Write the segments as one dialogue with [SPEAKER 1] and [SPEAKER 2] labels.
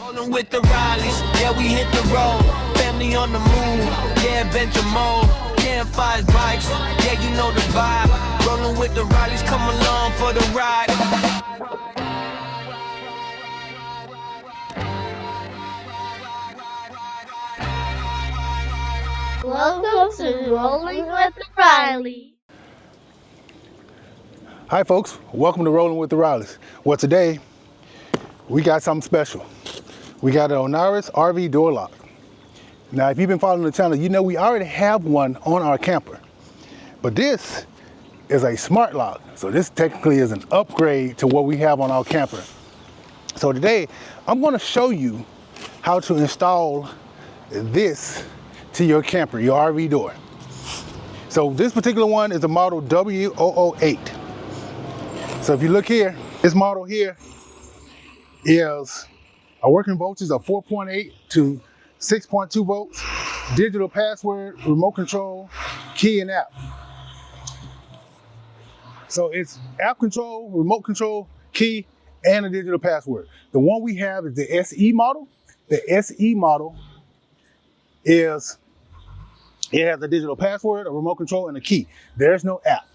[SPEAKER 1] Rolling with the Rileys, yeah, we hit the road. Family on the move, yeah, adventure mode. Campfires, bikes, yeah, you know the vibe. Rolling with the Rileys, come along for the ride.
[SPEAKER 2] Welcome to Rolling with the Rileys.
[SPEAKER 3] Hi folks, welcome to Rolling with the Rileys. Well, today we got something special. We got an ONNAIS RV door lock. Now, if you've been following the channel, you know we already have one on our camper. But this is a smart lock. So this technically is an upgrade to what we have on our camper. So today, I'm going to show you how to install this to your camper, your RV door. So this particular one is a model W008. So if you look here, this model here is a working voltage of 4.8 to 6.2 volts, digital password, remote control, key and app. So it's app control, remote control, key, and a digital password. The one we have is the SE model. The SE model it has a digital password, a remote control, and a key. There's no app.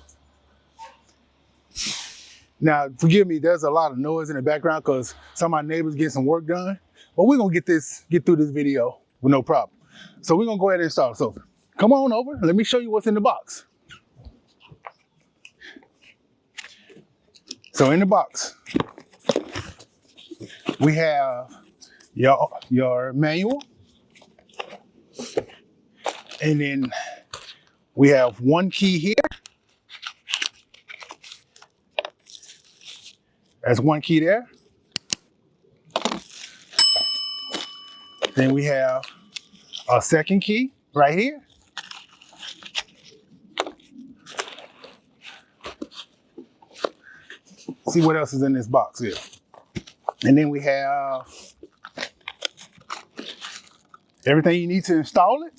[SPEAKER 3] Now, forgive me, there's a lot of noise in the background because some of my neighbors getting some work done, but we're gonna get through this video with no problem. So we're gonna go ahead and install. So come on over, let me show you what's in the box. So in the box, we have your manual, and then we have one key here. That's one key there. Then we have a second key right here. See what else is in this box here. And then we have everything you need to install it.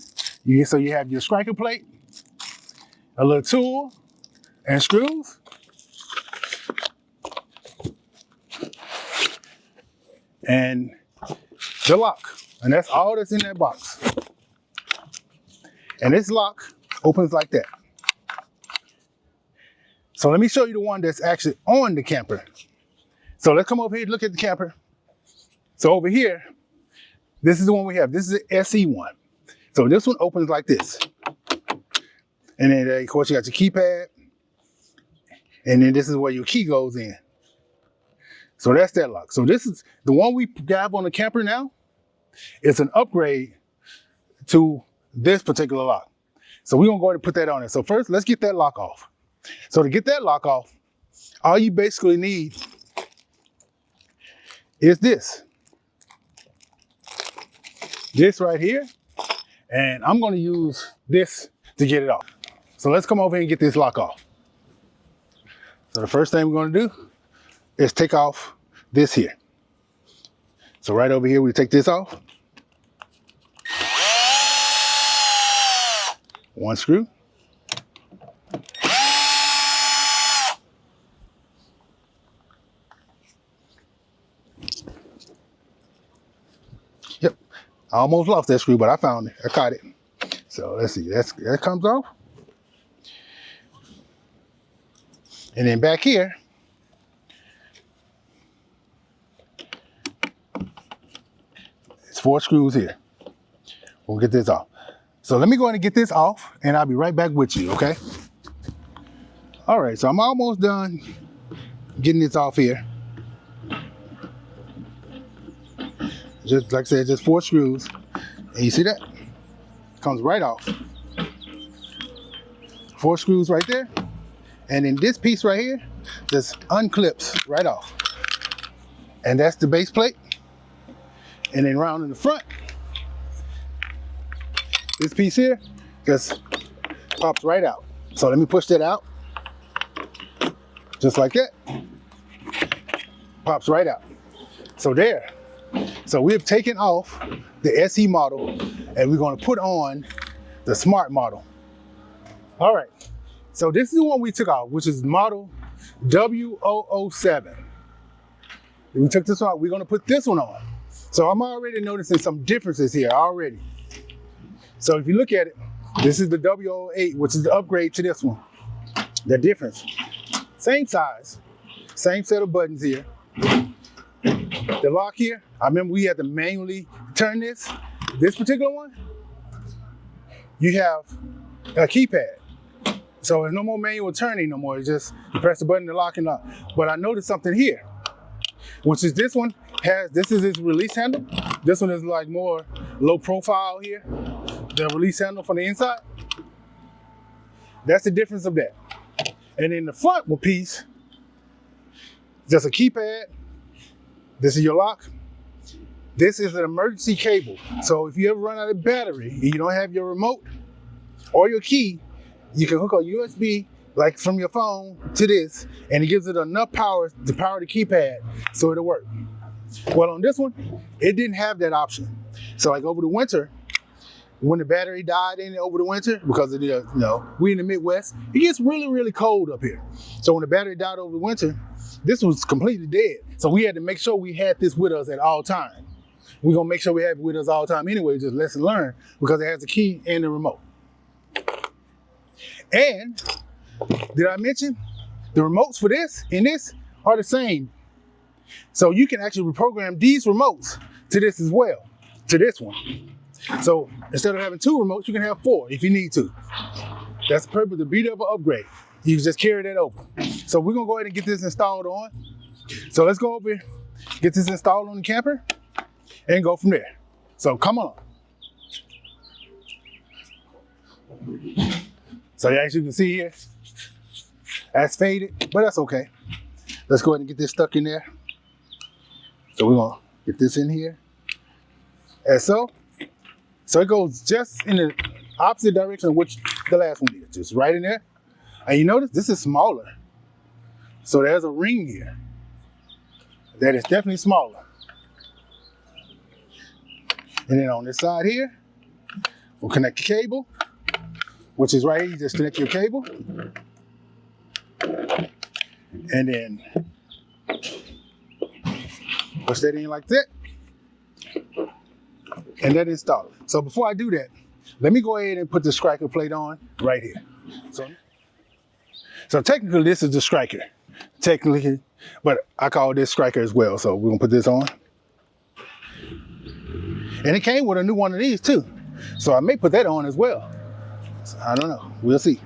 [SPEAKER 3] So you have your striker plate, a little tool, and screws. And the lock, and that's all that's in that box. And this lock opens like that. So let me show you the one that's actually on the camper. So let's come over here and look at the camper. So over here, this is the one we have. This is the SE one. So this one opens like this. And then of course you got your keypad. And then this is where your key goes in. So that's that lock. So this is the one we have on the camper now. It's an upgrade to this particular lock. So we're gonna go ahead and put that on there. So first, let's get that lock off. So to get that lock off, all you basically need is this. This right here. And I'm gonna use this to get it off. So let's come over here and get this lock off. So the first thing we're gonna do is take off this here. So right over here, we take this off. One screw. Yep, I almost lost that screw, but I found it, I caught it. So let's see, that comes off. And then back here, it's 4 screws here. We'll get this off. So let me go ahead and get this off, and I'll be right back with you, okay? All right, so I'm almost done getting this off here. Just like I said, just 4 screws. And you see that? Comes right off. 4 screws right there. And then this piece right here just unclips right off. And that's the base plate. And then round in the front, this piece here just pops right out. So let me push that out. Just like that. Pops right out. So there. So we have taken off the SE model and we're going to put on the Smart model. All right. So this is the one we took off, which is model W007. We took this one out. We're going to put this one on. So I'm already noticing some differences here already. So if you look at it, this is the W08, which is the upgrade to this one. The difference, same size, same set of buttons here. The lock here, I remember we had to manually turn this. This particular one, you have a keypad. So there's no more manual turning no more. It's just you press the button to lock and lock. But I noticed something here, which is this one has, this is its release handle. This one is like more low profile here. The release handle from the inside. That's the difference of that. And in the front piece, just a keypad. This is your lock. This is an emergency cable. So if you ever run out of battery and you don't have your remote or your key, you can hook a USB like from your phone to this, and it gives it enough power to power the keypad so it'll work. Well, on this one, it didn't have that option. So like over the winter, when the battery died in it over the winter, because of the, you know, we in the Midwest, it gets really, really cold up here. So when the battery died over the winter, this was completely dead. So we had to make sure we had this with us at all times. We're gonna make sure we have it with us all the time anyway, just lesson learned, because it has the key and the remote. And did I mention the remotes for this and this are the same? So you can actually reprogram these remotes to this as well, to this one. So instead of having 2 remotes, you can have 4 if you need to. That's the purpose of the beauty of an upgrade. You can just carry that over. So we're gonna go ahead and get this installed on. So let's go over here, get this installed on the camper and go from there. So come on. So as you can see here, that's faded, but that's okay. Let's go ahead and get this stuck in there. So we're gonna get this in here. And so it goes just in the opposite direction of which the last one did, just right in there. And you notice this is smaller. So there's a ring here that is definitely smaller. And then on this side here, we'll connect the cable, which is right here. You just connect your cable. And then push that in like that. And that install it. So before I do that, let me go ahead and put the striker plate on right here. So technically this is the striker. Technically, but I call this striker as well. So we're gonna put this on. And it came with a new one of these too. So I may put that on as well. So I don't know, we'll see.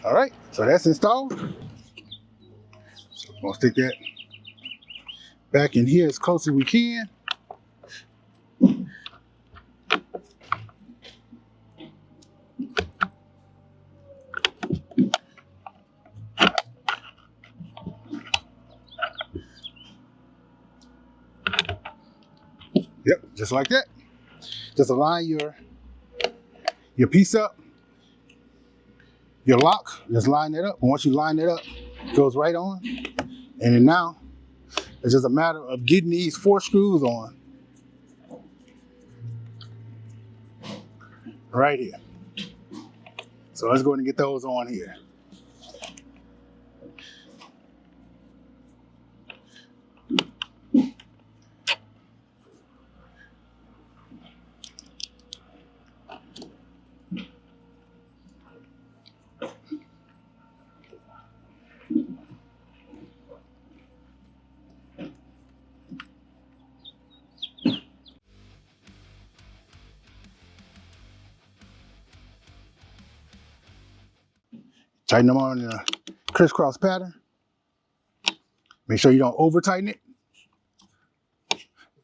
[SPEAKER 3] All right, so that's installed. So we're gonna stick that back in here as close as we can. Yep, just like that. Just align your piece up. Your lock, just line that up. And once you line it up, it goes right on. And then now, it's just a matter of getting these 4 screws on. Right here. So let's go ahead and get those on here. Tighten them on in a crisscross pattern. Make sure you don't over tighten it,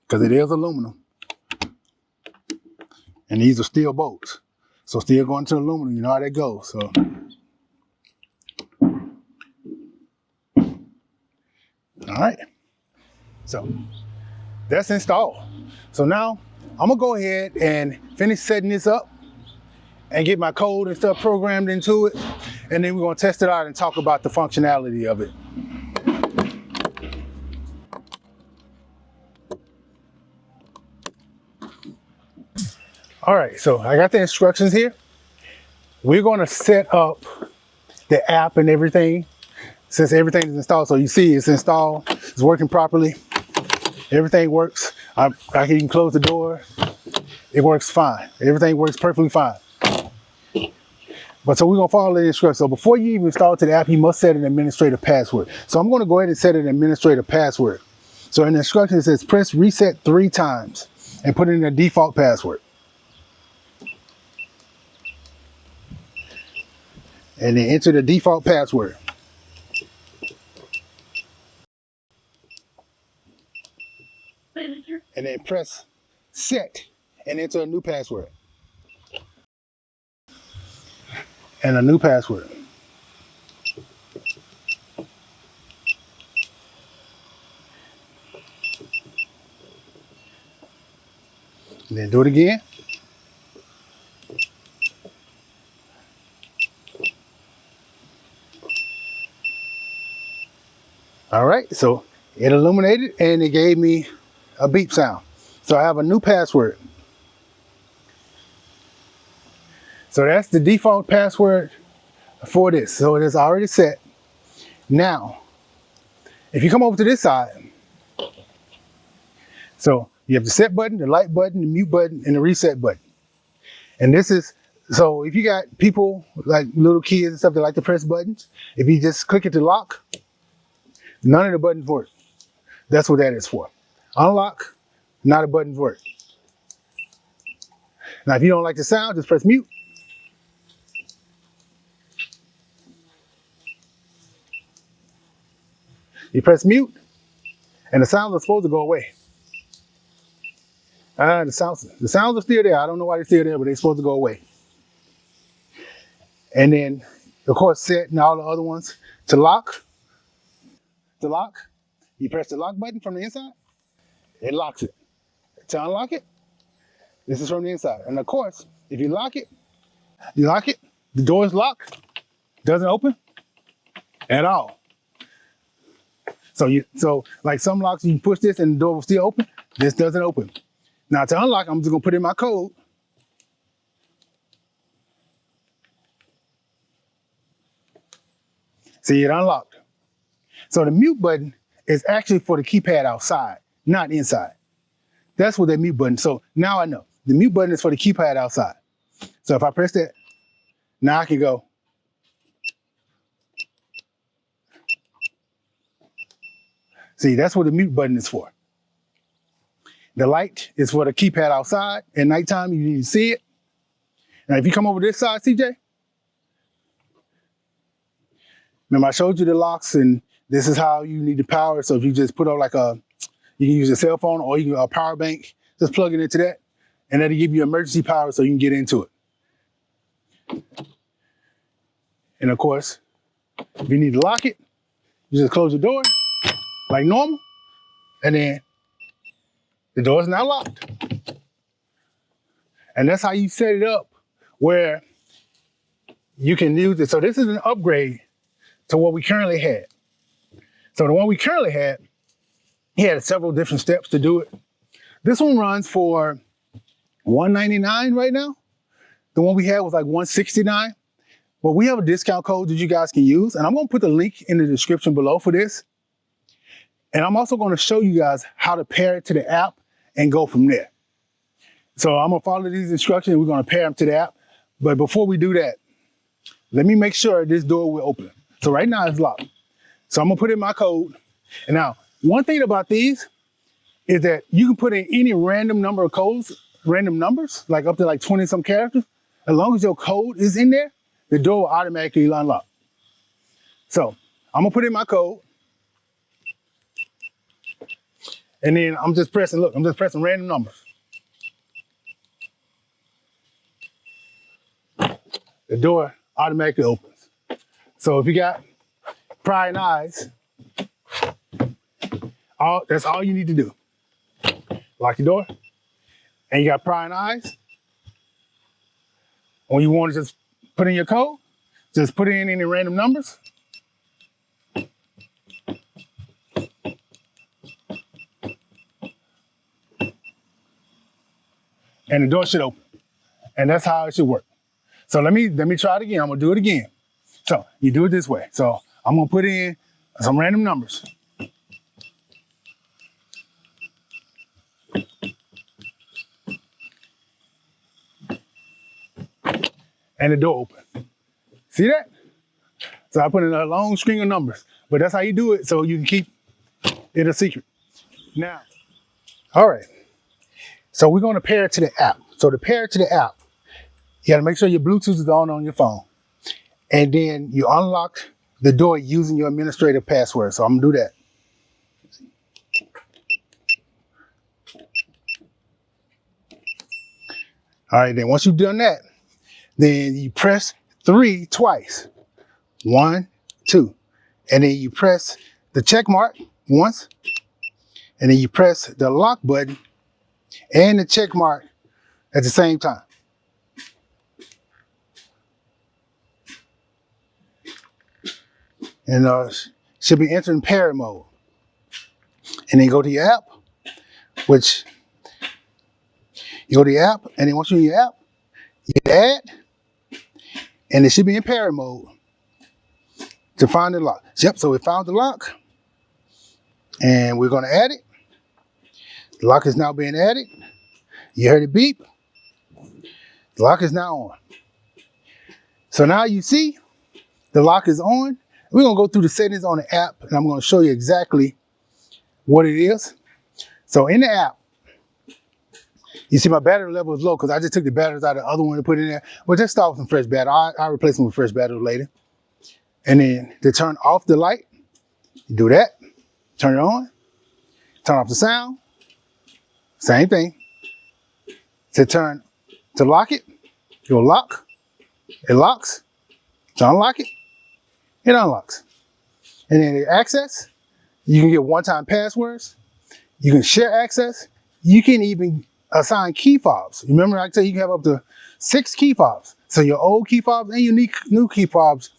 [SPEAKER 3] because it is aluminum. And these are steel bolts. So steel going to aluminum, you know how that goes. So all right. So that's installed. So now I'm gonna go ahead and finish setting this up and get my code and stuff programmed into it. And then we're gonna test it out and talk about the functionality of it. All right, so I got the instructions here. We're gonna set up the app and everything since everything is installed. So you see it's installed, it's working properly. Everything works. I can even close the door. It works fine. Everything works perfectly fine. But so we're gonna follow the instructions. So before you even install to the app, you must set an administrative password. So I'm gonna go ahead and set an administrative password. So in the instructions it says press reset 3 times and put in a default password. And then enter the default password. And then press set and enter a new password. And a new password. And then do it again. All right, so it illuminated and it gave me a beep sound. So I have a new password. So that's the default password for this. So it is already set. Now, if you come over to this side, so you have the set button, the light button, the mute button, and the reset button. And this is, so if you got people like little kids and stuff that like to press buttons, if you just click it to lock, none of the buttons work. That's what that is for. Unlock, not a button work. Now, if you don't like the sound, just press mute. You press mute, and the sounds are supposed to go away. The sounds are still there. I don't know why they're still there, but they're supposed to go away. And then, of course, set and all the other ones to lock. To lock, you press the lock button from the inside. It locks it. To unlock it, this is from the inside. And of course, if you lock it, the door is locked, doesn't open at all. So like some locks, you can push this and the door will still open. This doesn't open. Now to unlock, I'm just gonna put in my code. See, it unlocked. So the mute button is actually for the keypad outside, not inside. That's what that mute button. So now I know the mute button is for the keypad outside. So if I press that, now I can go. See, that's what the mute button is for. The light is for the keypad outside. At nighttime, you need to see it. Now, if you come over this side, CJ, remember I showed you the locks and this is how you need the power. So if you just put up like you can use a cell phone or you can a power bank, just plug it into that and that'll give you emergency power so you can get into it. And of course, if you need to lock it, you just close the door like normal, and then the door is now locked. And that's how you set it up where you can use it. So this is an upgrade to what we currently had. So the one we currently had, he had several different steps to do it. This one runs for $199 right now. The one we had was like $169. But we have a discount code that you guys can use. And I'm gonna put the link in the description below for this. And I'm also gonna show you guys how to pair it to the app and go from there. So I'm gonna follow these instructions and we're gonna pair them to the app. But before we do that, let me make sure this door will open. So right now it's locked. So I'm gonna put in my code. And now, one thing about these is that you can put in any random number of codes, random numbers, like up to like 20 some characters. As long as your code is in there, the door will automatically unlock. So I'm gonna put in my code. And then I'm just pressing, look, I'm just pressing random numbers. The door automatically opens. So if you got prying eyes, that's all you need to do. Lock your door, and you got prying eyes. When you want to just put in your code, just put in any random numbers. And the door should open. And that's how it should work. So let me try it again. I'm gonna do it again. So you do it this way. So I'm gonna put in some random numbers. And the door open. See that? So I put in a long string of numbers, but that's how you do it so you can keep it a secret. Now, all right. So we're gonna pair it to the app. So to pair it to the app, you gotta make sure your Bluetooth is on your phone. And then you unlock the door using your administrative password. So I'm gonna do that. All right, then once you've done that, then you press 3 twice. 1, 2. And then you press the check mark once. And then you press the lock button and the check mark at the same time. And should be entering parent mode. And then go to your app, which you go to your app, and then once you're in your app, you add, and it should be in parent mode to find the lock. Yep, so we found the lock, and we're gonna add it. The lock is now being added. You heard it beep. The lock is now on. So now you see the lock is on. We're gonna go through the settings on the app, and I'm gonna show you exactly what it is. So in the app, you see my battery level is low because I just took the batteries out of the other one to put in there. Well, just start with some fresh battery. I'll replace them with fresh battery later. And then to turn off the light, you do that. Turn it on. Turn off the sound. Same thing. To lock it, you'll lock. It locks. To unlock it, it unlocks. And then the access, you can get one-time passwords. You can share access. You can even assign key fobs. Remember, I tell you can have up to 6 key fobs. So your old key fobs and your new key fobs,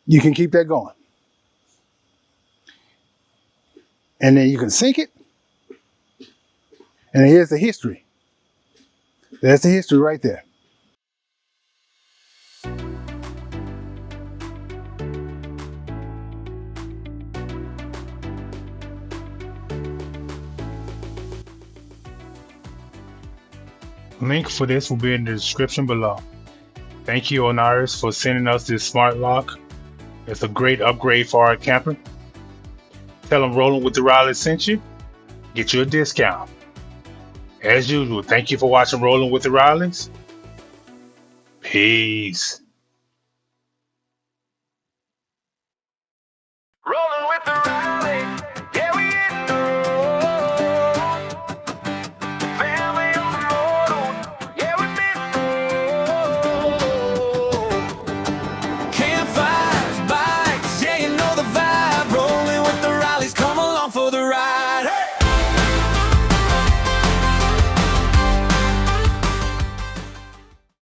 [SPEAKER 3] you can keep that going. And then you can sync it. And here's the history. That's the history right there.
[SPEAKER 4] Link for this will be in the description below. Thank you, ONNAIS, for sending us this smart lock. It's a great upgrade for our camper. Tell them Rolling with the Riley sent you. Get you a discount. As usual, thank you for watching Rolling with the Rileys. Peace.